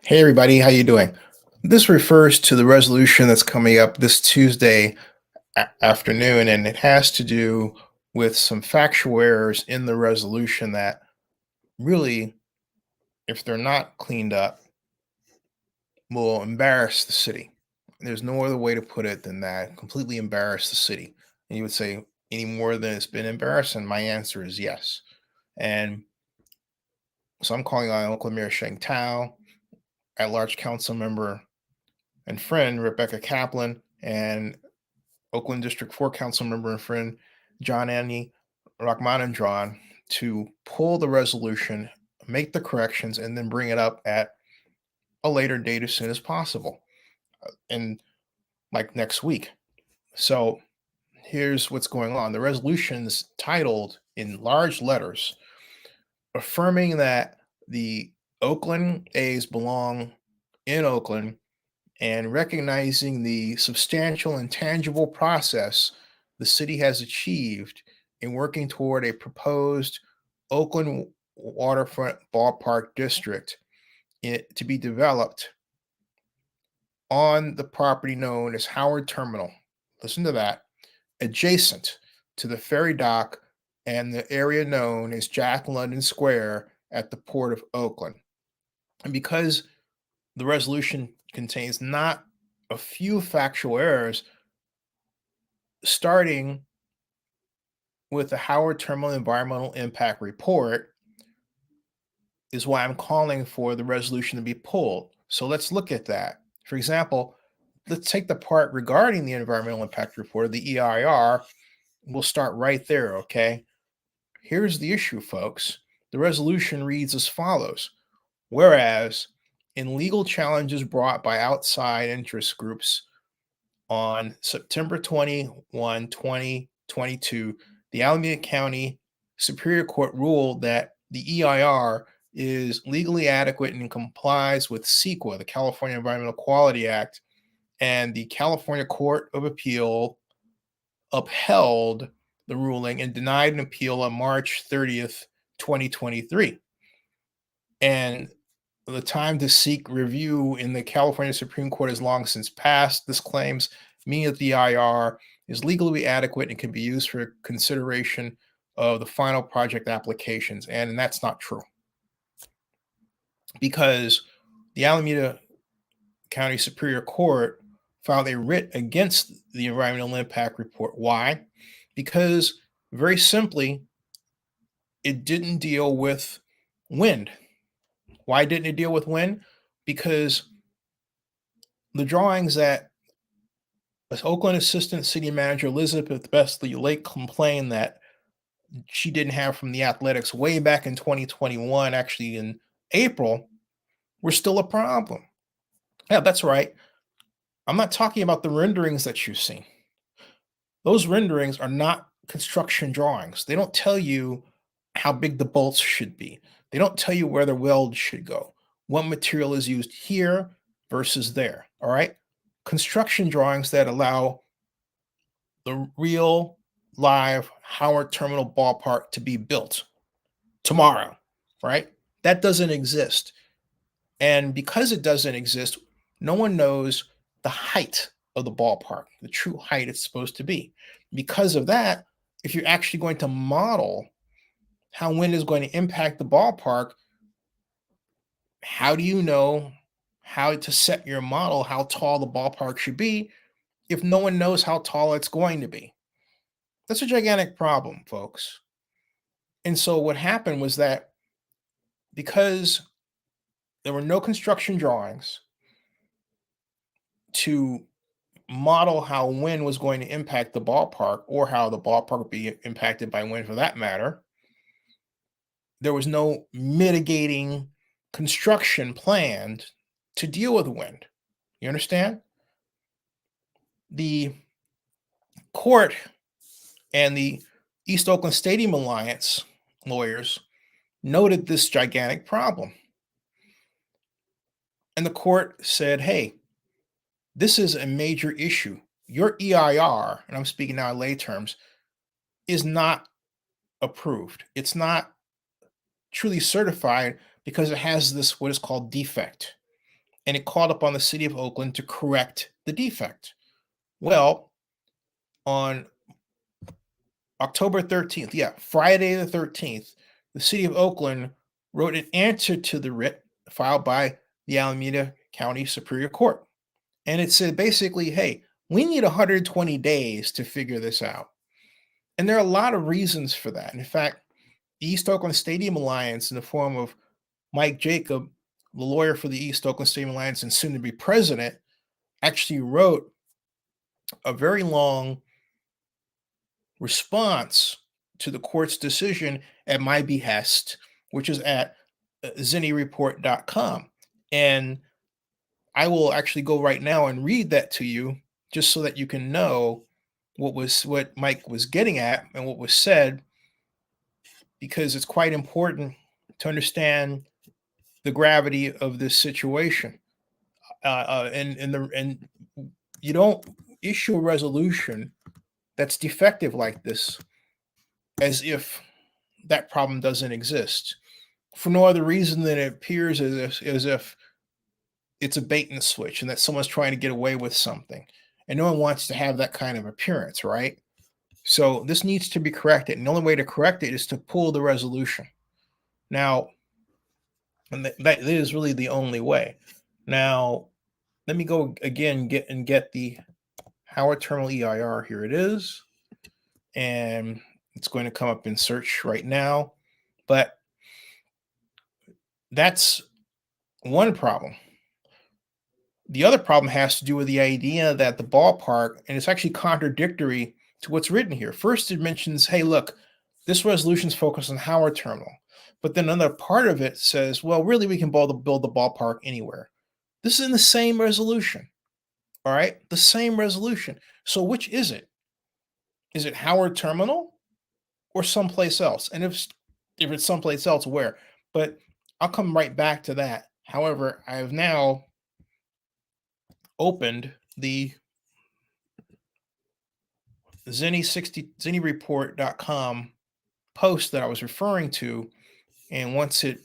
Hey everybody, how you doing? This refers to the resolution that's coming up this Tuesday afternoon, and it has to do with some factual errors in the resolution that really, if they're not cleaned up, will embarrass the city. There's no other way to put it than that. Completely embarrass the city. And you would say, any more than it's been embarrassing? My answer is yes. And so I'm calling on Oakland Mayor Sheng Thao, at large council member and friend Rebecca Kaplan, and Oakland District 4 council member and friend Janani Ramachandran to pull the resolution, make the corrections, and then bring it up at a later date as soon as possible, and like next week. So here's what's going on. The resolution is titled in large letters, affirming that the Oakland A's belong in Oakland and recognizing the substantial and tangible process the city has achieved in working toward a proposed Oakland waterfront ballpark district to be developed on the property known as Howard Terminal. Listen to that, adjacent to the ferry dock and the area known as Jack London Square at the Port of Oakland. And because the resolution contains not a few factual errors, starting with the Howard Terminal Environmental Impact Report, is why I'm calling for the resolution to be pulled. So let's look at that. For example, let's take the part regarding the Environmental Impact Report, the EIR. We'll start right there, okay? Here's the issue, folks. The resolution reads as follows. Whereas, in legal challenges brought by outside interest groups on September 21, 2022, the Alameda County Superior Court ruled that the EIR is legally adequate and complies with CEQA, the California Environmental Quality Act, and the California Court of Appeal upheld the ruling and denied an appeal on March 30th, 2023. And the time to seek review in the California Supreme Court has long since passed. This claims meaning that the EIR is legally adequate and can be used for consideration of the final project applications. And that's not true, because the Alameda County Superior Court filed a writ against the Environmental Impact Report. Why? Because very simply, it didn't deal with wind. Why didn't it deal with wind? Because the drawings that Oakland Assistant City Manager Elizabeth Besley Lake complained that she didn't have from the Athletics way back in 2021, actually in April, were still a problem. Yeah, that's right. I'm not talking about the renderings that you've seen. Those renderings are not construction drawings. They don't tell you how big the bolts should be. They don't tell you where the weld should go, what material is used here versus there. All right. Construction drawings that allow the real live Howard Terminal ballpark to be built tomorrow, right? That doesn't exist. And because it doesn't exist, no one knows the height of the ballpark, the true height it's supposed to be. Because of that, if you're actually going to model how wind is going to impact the ballpark, how do you know how to set your model, how tall the ballpark should be, if no one knows how tall it's going to be? That's a gigantic problem, folks. And so what happened was that because there were no construction drawings to model how wind was going to impact the ballpark, or how the ballpark would be impacted by wind for that matter, there was no mitigating construction planned to deal with wind. You understand? The court and the East Oakland Stadium Alliance lawyers noted this gigantic problem. And the court said, hey, this is a major issue. Your EIR, and I'm speaking now in lay terms, is not approved. It's not truly certified because it has this what is called defect. and it called upon the city of Oakland to correct the defect. Well, on October 13th, Friday the 13th, the city of Oakland wrote an answer to the writ filed by the Alameda County Superior Court. And it said basically, hey, we need 120 days to figure this out. And there are a lot of reasons for that. In fact, the East Oakland Stadium Alliance, in the form of Mike Jacob, the lawyer for the East Oakland Stadium Alliance and soon to be president, actually wrote a very long response to the court's decision at my behest, which is at zinnereport.com. And I will actually go right now and read that to you just so that you can know what Mike was getting at and what was said, because it's quite important to understand the gravity of this situation. And you don't issue a resolution that's defective like this as if that problem doesn't exist, for no other reason than it appears as if it's a bait and switch and that someone's trying to get away with something. And no one wants to have that kind of appearance, right? So this needs to be corrected. And the only way to correct it is to pull the resolution. Now, and that is really the only way. Now, let me go again get the Howard Terminal EIR. Here it is. And it's going to come up in search right now. But that's one problem. The other problem has to do with the idea that the ballpark, and it's actually contradictory to what's written here. First, it mentions, hey, look, this resolution is focused on Howard Terminal. But then another part of it says, well, really, we can build the ballpark anywhere. This is in the same resolution. All right, the same resolution. So which is it? Is it Howard Terminal or someplace else? And if it's someplace else, where? But I'll come right back to that. However, I have now opened the zinnereport.com post that I was referring to. And once it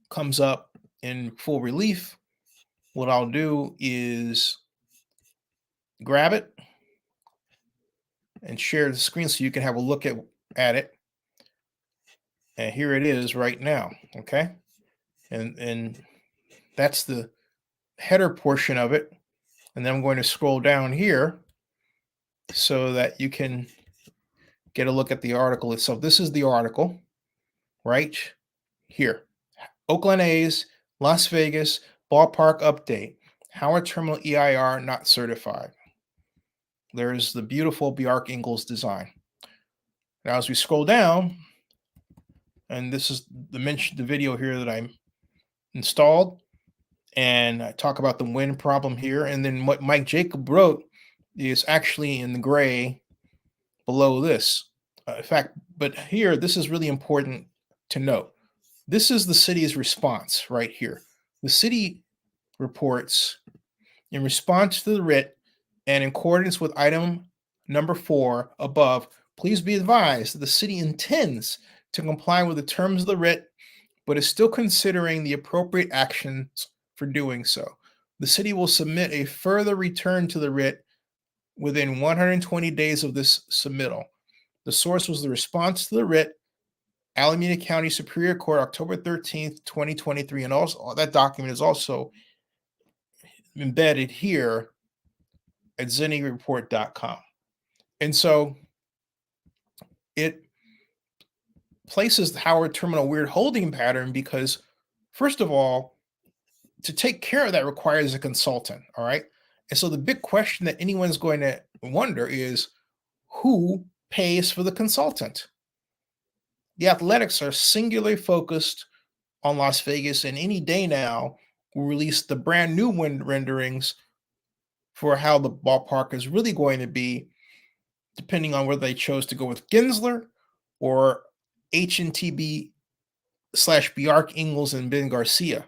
comes up in full relief, what I'll do is grab it and share the screen so you can have a look at it. And here it is right now. Okay. And that's the header portion of it. And then I'm going to scroll down here so that you can get a look at the article itself. This is the article right here. Oakland A's, Las Vegas, ballpark update. Howard Terminal EIR not certified. There's the beautiful Bjarke Ingels design. Now, as we scroll down, and this is the video here that I installed, and I talk about the wind problem here. And then what Mike Jacob wrote is actually in the gray below this. In fact, but here, this is really important to note. This is the city's response right here. The city reports, in response to the writ and in accordance with item number 4 above, please be advised that the city intends to comply with the terms of the writ, but is still considering the appropriate actions for doing so. The city will submit a further return to the writ within 120 days of this submittal. The source was the response to the writ, Alameda County Superior Court, October 13th, 2023. And also that document is also embedded here at zinnereport.com. And so it places the Howard Terminal weird holding pattern because, first of all, to take care of that requires a consultant, all right? And so the big question that anyone's going to wonder is, who pays for the consultant? The Athletics are singularly focused on Las Vegas, and any day now will release the brand new renderings for how the ballpark is really going to be, depending on whether they chose to go with Gensler or HNTB / Bjarke Ingels and Ben Garcia.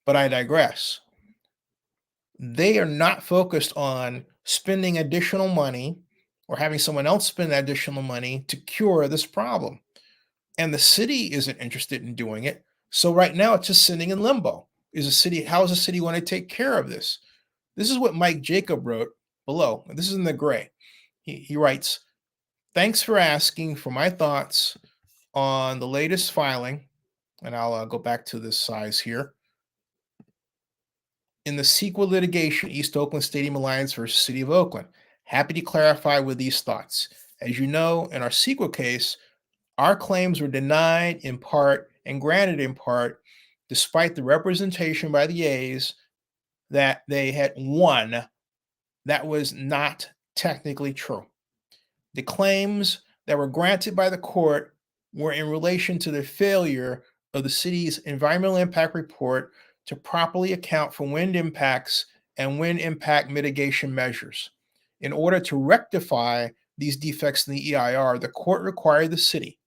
But I digress. They are not focused on spending additional money or having someone else spend additional money to cure this problem. And the city isn't interested in doing it. So right now it's just sitting in limbo. how is the city going to take care of this? This is what Mike Jacob wrote below. This is in the gray. He writes, thanks for asking for my thoughts on the latest filing. And I'll go back to this size here. In the CEQA litigation, East Oakland Stadium Alliance versus City of Oakland. Happy to clarify with these thoughts. As you know, in our CEQA case, our claims were denied in part and granted in part, despite the representation by the A's that they had won. That was not technically true. The claims that were granted by the court were in relation to the failure of the city's environmental impact report to properly account for wind impacts and wind impact mitigation measures. In order to rectify these defects in the EIR, the court required the city,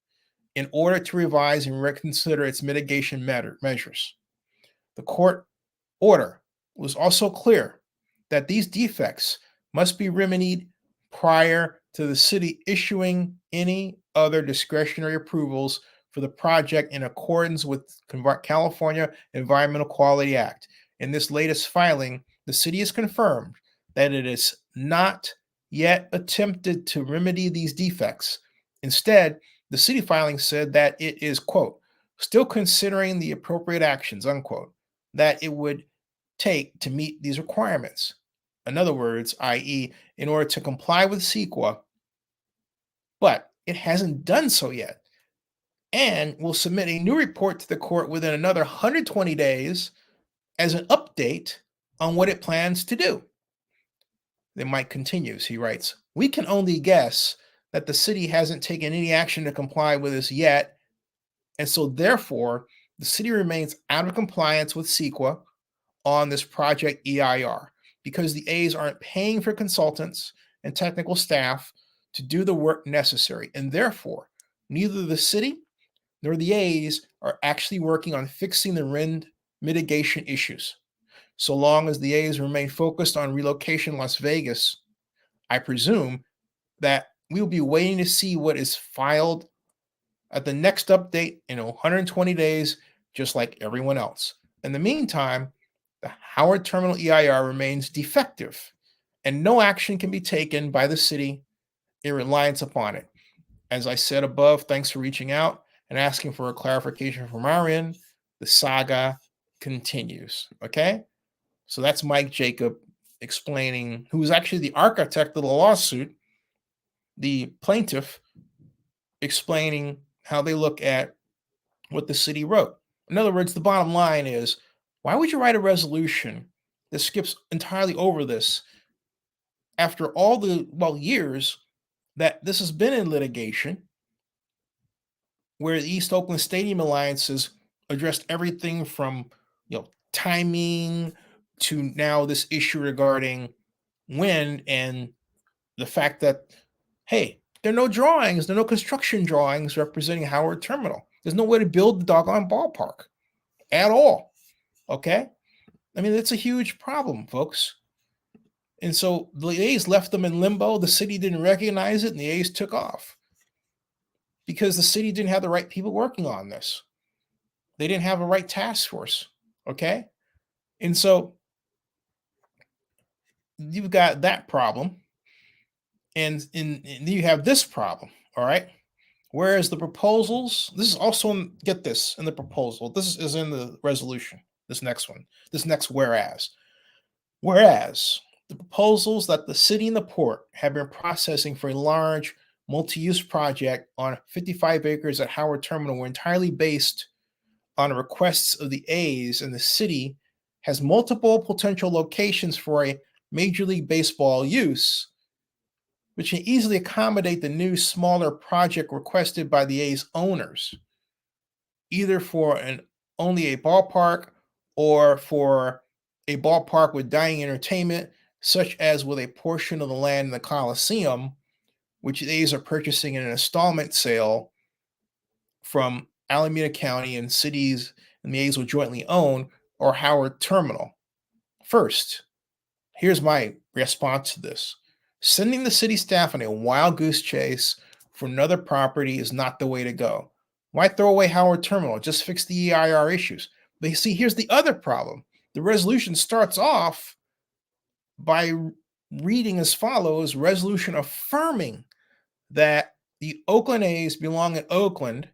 in order to revise and reconsider its mitigation measures. The court order was also clear that these defects must be remedied prior to the city issuing any other discretionary approvals for the project in accordance with California Environmental Quality Act. In this latest filing, the city has confirmed that it has not yet attempted to remedy these defects. Instead, the city filing said that it is, quote, still considering the appropriate actions, unquote, that it would take to meet these requirements. In other words, i.e., in order to comply with CEQA, but it hasn't done so yet, and will submit a new report to the court within another 120 days as an update on what it plans to do. Then Mike continues, he writes, we can only guess that the city hasn't taken any action to comply with this yet, and so therefore, the city remains out of compliance with CEQA on this project EIR because the A's aren't paying for consultants and technical staff to do the work necessary, and therefore, neither the city nor the A's are actually working on fixing the wind mitigation issues. So long as the A's remain focused on relocation Las Vegas, I presume that we'll be waiting to see what is filed at the next update in 120 days, just like everyone else. In the meantime, the Howard Terminal EIR remains defective, and no action can be taken by the city in reliance upon it. As I said above, thanks for reaching out and asking for a clarification from our end. The saga continues. Okay? So that's Mike Jacob explaining, who was actually the architect of the lawsuit, the plaintiff, explaining how they look at what the city wrote. In other words, the bottom line is, why would you write a resolution that skips entirely over this after all the, years that this has been in litigation, where the East Oakland Stadium Alliance has addressed everything from, timing to now this issue regarding wind and the fact that, hey, there are no drawings, there are no construction drawings representing Howard Terminal. There's no way to build the doggone ballpark at all. Okay? I mean, it's a huge problem, folks. And so the A's left them in limbo. The city didn't recognize it, and the A's took off because the city didn't have the right people working on this. They didn't have a right task force. Okay? And so you've got that problem. And you have this problem. All right? Whereas the proposals, this is also, get this, in the proposal. This is in the resolution, this next one, this next whereas. Whereas the proposals that the city and the port have been processing for a large multi-use project on 55 acres at Howard Terminal were entirely based on requests of the A's, and the city has multiple potential locations for a Major League Baseball use, which can easily accommodate the new smaller project requested by the A's owners, either for only a ballpark or for a ballpark with dining entertainment, such as with a portion of the land in the Coliseum, which the A's are purchasing in an installment sale from Alameda County and cities and the A's will jointly own, or Howard Terminal. First, here's my response to this. Sending the city staff on a wild goose chase for another property is not the way to go. Why throw away Howard Terminal? Just fix the EIR issues. But you see, here's the other problem. The resolution starts off by reading as follows: resolution affirming that the Oakland A's belong in Oakland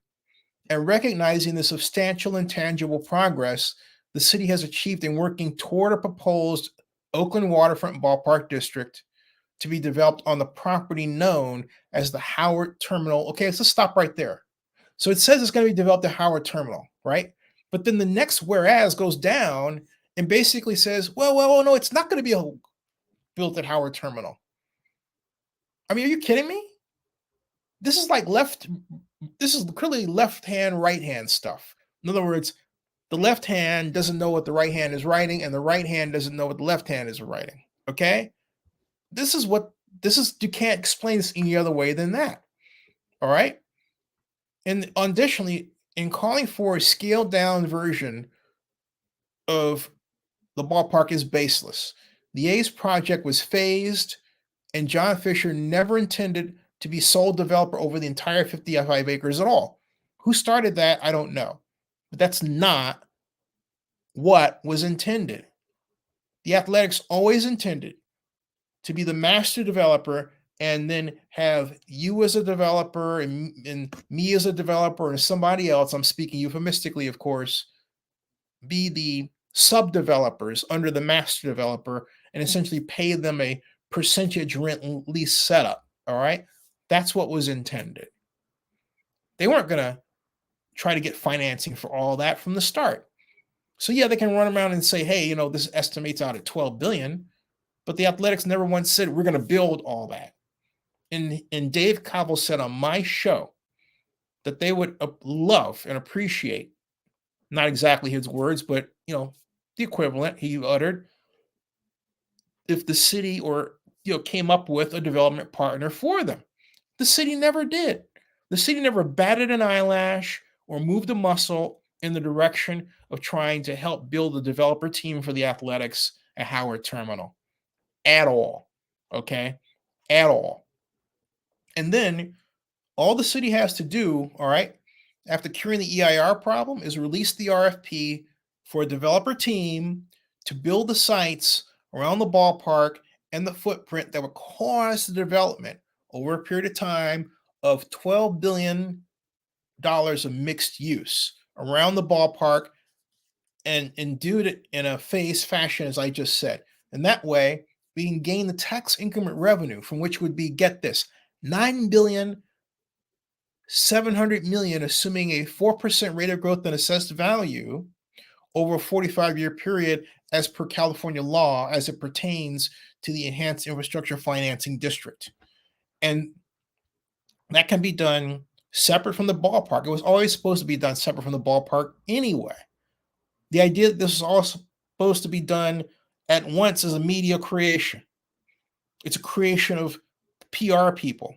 and recognizing the substantial and tangible progress the city has achieved in working toward a proposed Oakland Waterfront Ballpark District to be developed on the property known as the Howard Terminal. Okay, let's stop right there. So it says it's going to be developed at Howard Terminal, right? But then the next whereas goes down and basically says, well, no, it's not going to be built at Howard Terminal. I mean, are you kidding me? This is like this is clearly left hand, right hand stuff. In other words, the left hand doesn't know what the right hand is writing, and the right hand doesn't know what the left hand is writing. Okay? This is, you can't explain this any other way than that. All right? And additionally, in calling for a scaled down version of the ballpark is baseless. The A's project was phased, and John Fisher never intended to be sole developer over the entire 55 acres at all. Who started that? I don't know. But that's not what was intended. The Athletics always intended to be the master developer and then have you as a developer and me as a developer and somebody else, I'm speaking euphemistically, of course, be the sub-developers under the master developer and essentially pay them a percentage rent lease setup. All right? That's what was intended. They weren't going to try to get financing for all that from the start. So yeah, they can run around and say, hey, this estimates out at 12 billion, but the Athletics never once said we're going to build all that. And Dave Cobble said on my show that they would love and appreciate, not exactly his words, but the equivalent he uttered, if the city came up with a development partner for them. The city never did. The city never batted an eyelash or moved a muscle in the direction of trying to help build a developer team for the Athletics at Howard Terminal at all. Okay? At all. And then all the city has to do, all right, after curing the EIR problem, is release the RFP for a developer team to build the sites around the ballpark and the footprint that would cause the development over a period of time of $12 billion of mixed use around the ballpark and do it in a phased fashion, as I just said. And that way, we can gain the tax increment revenue from which would be, get this, $9.7 billion, assuming a 4% rate of growth in assessed value over a 45-year period as per California law as it pertains to the Enhanced Infrastructure Financing District. And that can be done separate from the ballpark. It was always supposed to be done separate from the ballpark anyway. The idea that this is all supposed to be done at once is a media creation. It's a creation of PR people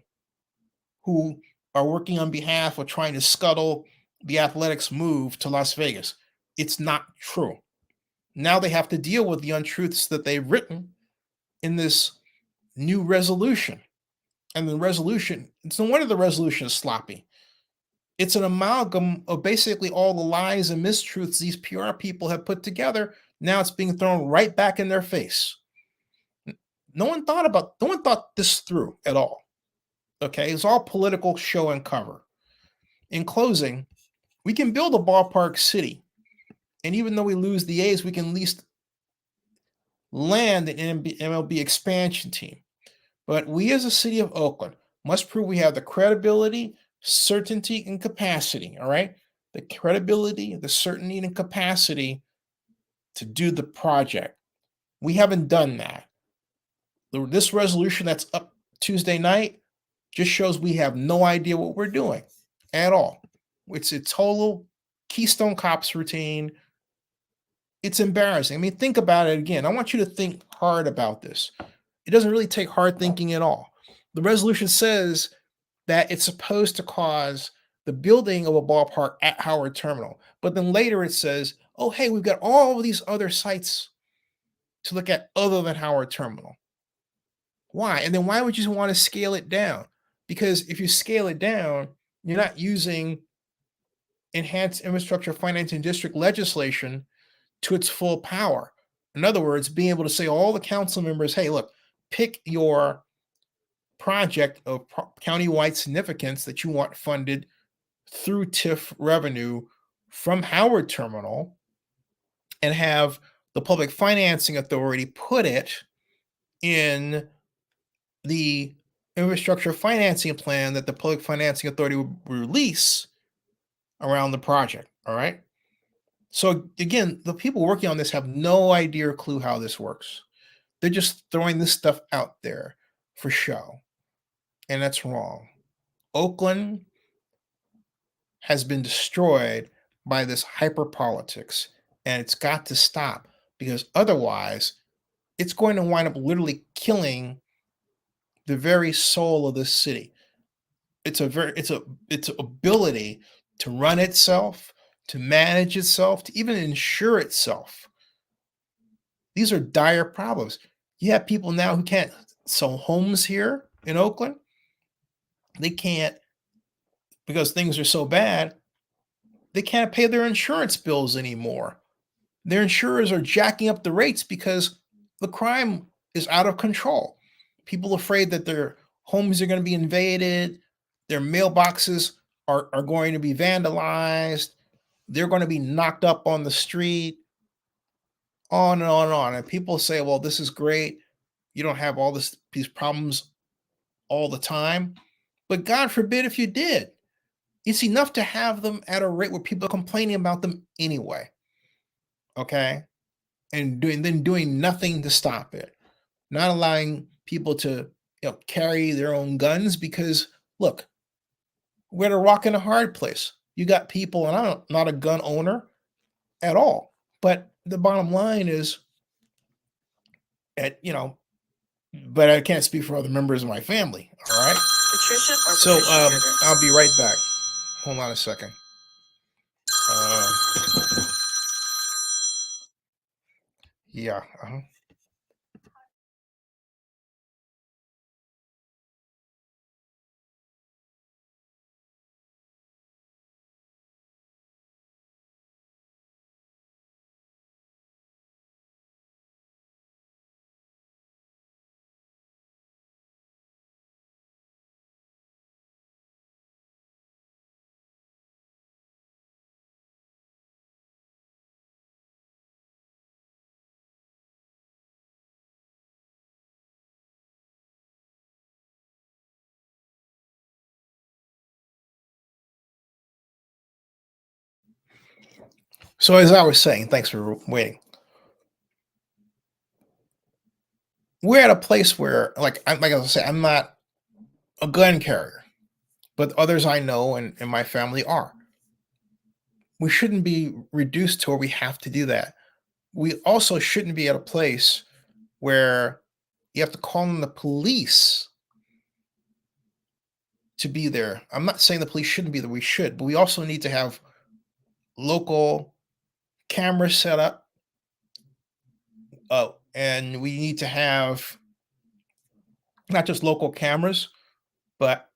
who are working on behalf of trying to scuttle the Athletics' move to Las Vegas. It's not true. Now they have to deal with the untruths that they've written in this new resolution. And the resolution, it's no wonder the resolution is sloppy. It's an amalgam of basically all the lies and mistruths these PR people have put together. Now it's being thrown right back in their face. No one thought this through at all. Okay, it's all political show and cover. In closing, we can build a ballpark city, and even though we lose the A's, we can at least land an MLB expansion team. But we as a city of Oakland must prove we have the credibility, certainty, and capacity, all right? The credibility, the certainty, and capacity to do the project. We haven't done that. This resolution that's up Tuesday night just shows we have no idea what we're doing at all. It's a total Keystone Cops routine. It's embarrassing. I mean, think about it again. I want you to think hard about this. It doesn't really take hard thinking at all. The resolution says that it's supposed to cause the building of a ballpark at Howard Terminal. But then later it says, oh, hey, we've got all of these other sites to look at other than Howard Terminal. Why? And then why would you want to scale it down? Because if you scale it down, you're not using enhance infrastructure financing district legislation to its full power. In other words, being able to say all the council members, hey, look, pick your project of countywide significance that you want funded through TIF revenue from Howard Terminal, and have the Public Financing Authority put it in the infrastructure financing plan that the Public Financing Authority will release around the project. All right. So again, the people working on this have no idea or clue how this works. They're just throwing this stuff out there for show. And that's wrong. Oakland has been destroyed by this hyper politics, and it's got to stop, because otherwise it's going to wind up literally killing the very soul of this city. It's ability to run itself, to manage itself, to even insure itself. These are dire problems. You have people now who can't sell homes here in Oakland. They can't, because things are so bad, they can't pay their insurance bills anymore. Their insurers are jacking up the rates because the crime is out of control. People are afraid that their homes are going to be invaded, their mailboxes are going to be vandalized, they're going to be knocked up on the street, on and on and on. And people say, well, this is great. You don't have these problems all the time. But God forbid if you did. It's enough to have them at a rate where people are complaining about them anyway. Okay? And doing nothing to stop it. Not allowing people to carry their own guns, because look, we're at a rock and a hard place. You got people, and I'm not a gun owner at all. But the bottom line is, but I can't speak for other members of my family. All right. Patricia or So Patricia? I'll be right back. Hold on a second. Yeah. So as I was saying, thanks for waiting. We're at a place where, like I was saying, I'm not a gun carrier, but others I know and my family are. We shouldn't be reduced to where we have to do that. We also shouldn't be at a place where you have to call in the police to be there. I'm not saying the police shouldn't be there. We should, but we also need to have local cameras set up. And we need to have not just local cameras, but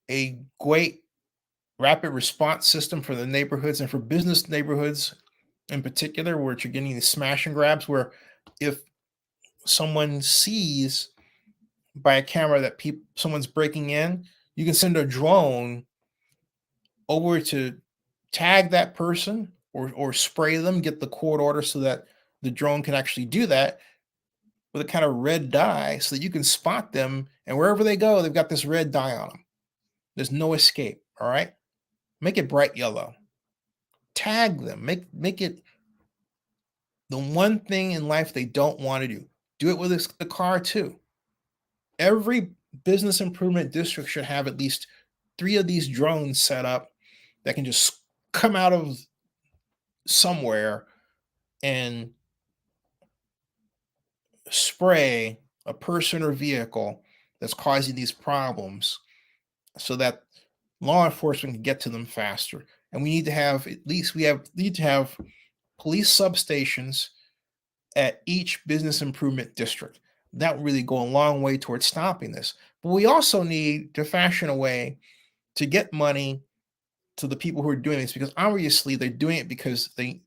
a great rapid response system for the neighborhoods and for business neighborhoods in particular, where you're getting these smash and grabs, where if someone sees by a camera that someone's breaking in, you can send a drone over to tag that person or spray them, get the court order so that the drone can actually do that with a kind of red dye so that you can spot them, and wherever they go, they've got this red dye on them. There's no escape. All right. Make it bright yellow. Tag them. Make it the one thing in life they don't want to do. Do it with the car too. Every business improvement district should have at least 3 of these drones set up that can just come out of somewhere and spray a person or vehicle that's causing these problems, so that law enforcement can get to them faster. And we need to have need to have police substations at each business improvement district. That would really go a long way towards stopping this. But we also need to fashion a way to get money to the people who are doing this, because obviously they're doing it because they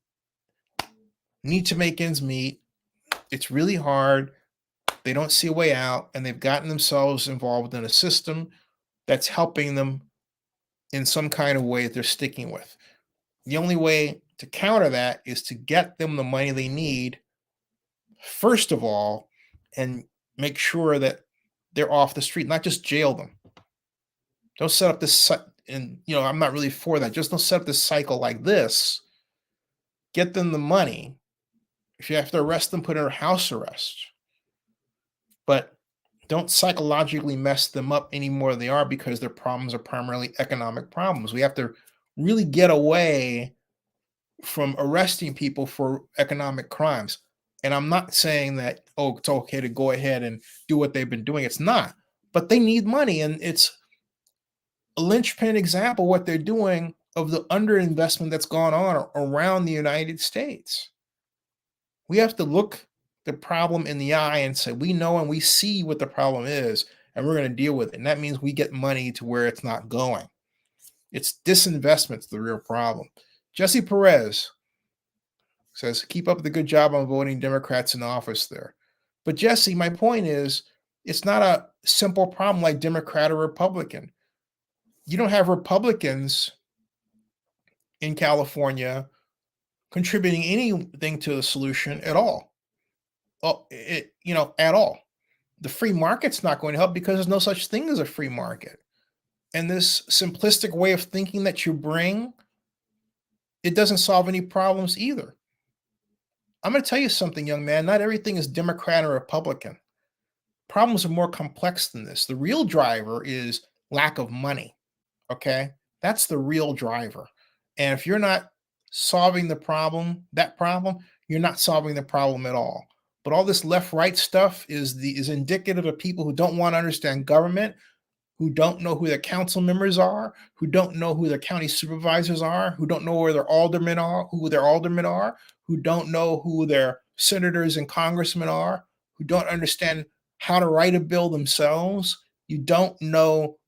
need to make ends meet. It's really hard. They don't see a way out, and they've gotten themselves involved in a system that's helping them in some kind of way that they're sticking with. The only way to counter that is to get them the money they need, first of all, and make sure that they're off the street, not just jail them. Don't set up this, and I'm not really for that. Just don't set up this cycle like this. Get them the money. If you have to arrest them, put in house arrest. But don't psychologically mess them up any more than they are, because their problems are primarily economic problems. We have to really get away from arresting people for economic crimes. And I'm not saying that, oh, it's okay to go ahead and do what they've been doing. It's not. But they need money, and it's a linchpin example what they're doing of the underinvestment that's gone on around the United States. We have to look the problem in the eye and say, we know and we see what the problem is, and we're going to deal with it. And that means we get money to where it's not going. It's disinvestment's the real problem. Jesse Perez says, keep up the good job on voting Democrats in office there. But Jesse, my point is, it's not a simple problem like Democrat or Republican. You don't have Republicans in California contributing anything to the solution at all. At all. The free market's not going to help, because there's no such thing as a free market. And this simplistic way of thinking that you bring, it doesn't solve any problems either. I'm going to tell you something, young man. Not everything is Democrat or Republican. Problems are more complex than this. The real driver is lack of money. Okay? That's the real driver. And if you're not solving that problem, you're not solving the problem at all. But all this left-right stuff is indicative of people who don't want to understand government, who don't know who their council members are, who don't know who their county supervisors are, who don't know who their aldermen are, who don't know who their senators and congressmen are, who don't understand how to write a bill themselves. You don't know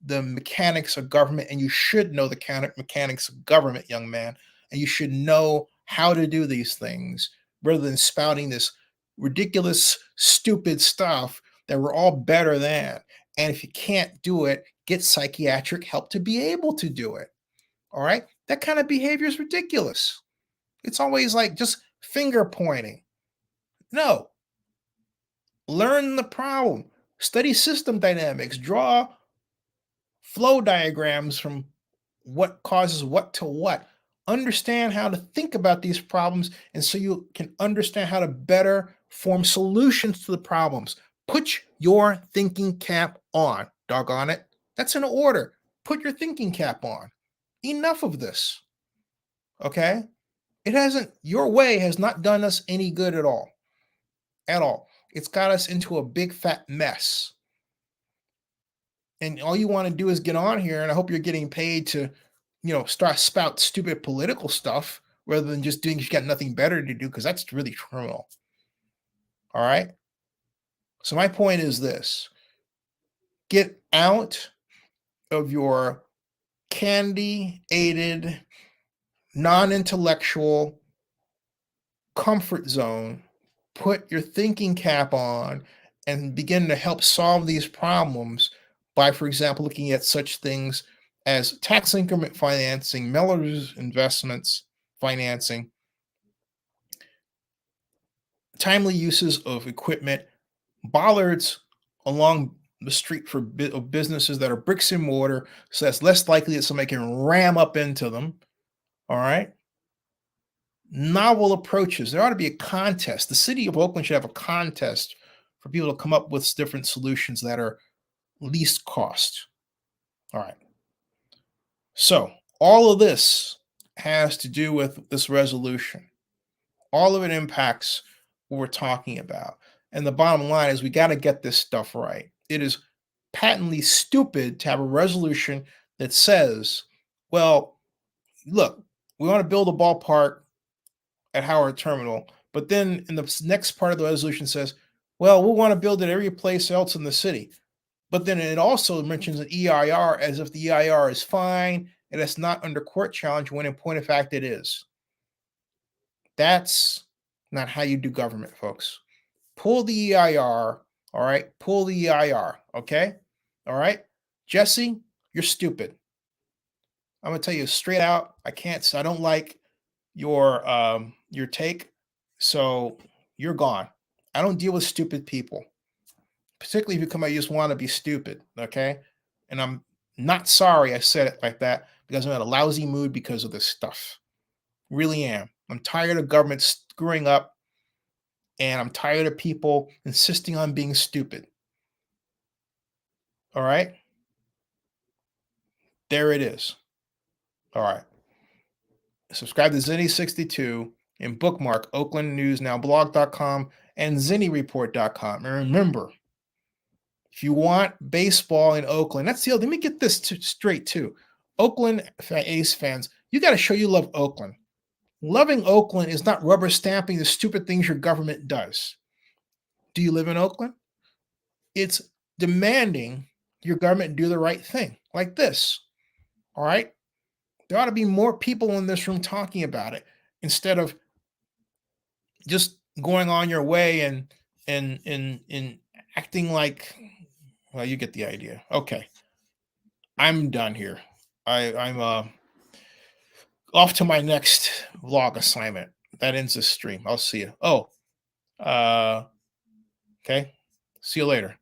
the mechanics of government, and you should know the mechanics of government, young man, and you should know how to do these things rather than spouting this ridiculous, stupid stuff that we're all better than. And if you can't do it, get psychiatric help to be able to do it. All right? That kind of behavior is ridiculous. It's always like just finger pointing. No. Learn the problem. Study system dynamics. Draw flow diagrams from what causes what to what. Understand how to think about these problems, and so you can understand how to better form solutions to the problems. Put your thinking cap on, doggone it. That's an order. Put your thinking cap on. Enough of this. Okay? Your way has not done us any good at all. At all. It's got us into a big fat mess. And all you want to do is get on here, and I hope you're getting paid to, spout stupid political stuff rather than just doing, you got nothing better to do, because that's really criminal. All right? So my point is this. Get out of your candy-aided, non-intellectual comfort zone. Put your thinking cap on and begin to help solve these problems by, for example, looking at such things as tax increment financing, Miller's investments financing, timely uses of equipment, bollards along the street for businesses that are bricks and mortar, so that's less likely that somebody can ram up into them. All right. Novel approaches. There ought to be a contest. The city of Oakland should have a contest for people to come up with different solutions that are least cost. All right. So all of this has to do with this resolution. All of it impacts what we're talking about. And the bottom line is we got to get this stuff right. It is patently stupid to have a resolution that says, well, look, we want to build a ballpark at Howard Terminal, but then in the next part of the resolution says, well, we want to build it every place else in the city. But then it also mentions an EIR as if the EIR is fine and it's not under court challenge when in point of fact it is. That's not how you do government, folks. Pull the EIR, all right? Pull the EIR, okay? All right? Jesse, you're stupid. I'm gonna tell you straight out. I don't like your take. So you're gone. I don't deal with stupid people, particularly if you come out, you just want to be stupid. Okay. And I'm not sorry I said it like that because I'm in a lousy mood because of this stuff. Really am. I'm tired of government screwing up and I'm tired of people insisting on being stupid. All right. There it is. All right. Subscribe to Zinni62 and bookmark oaklandnewsnowblog.com and zinnyreport.com. And remember, if you want baseball in Oakland, that's the other. Let me get this straight too. Oakland A's fans, you got to show you love Oakland. Loving Oakland is not rubber stamping the stupid things your government does. Do you live in Oakland? It's demanding your government do the right thing, like this. All right? There ought to be more people in this room talking about it instead of just going on your way and acting like, well, you get the idea. Okay. I'm done here. I'm off to my next vlog assignment. That ends the stream. I'll see you. Oh, okay. See you later.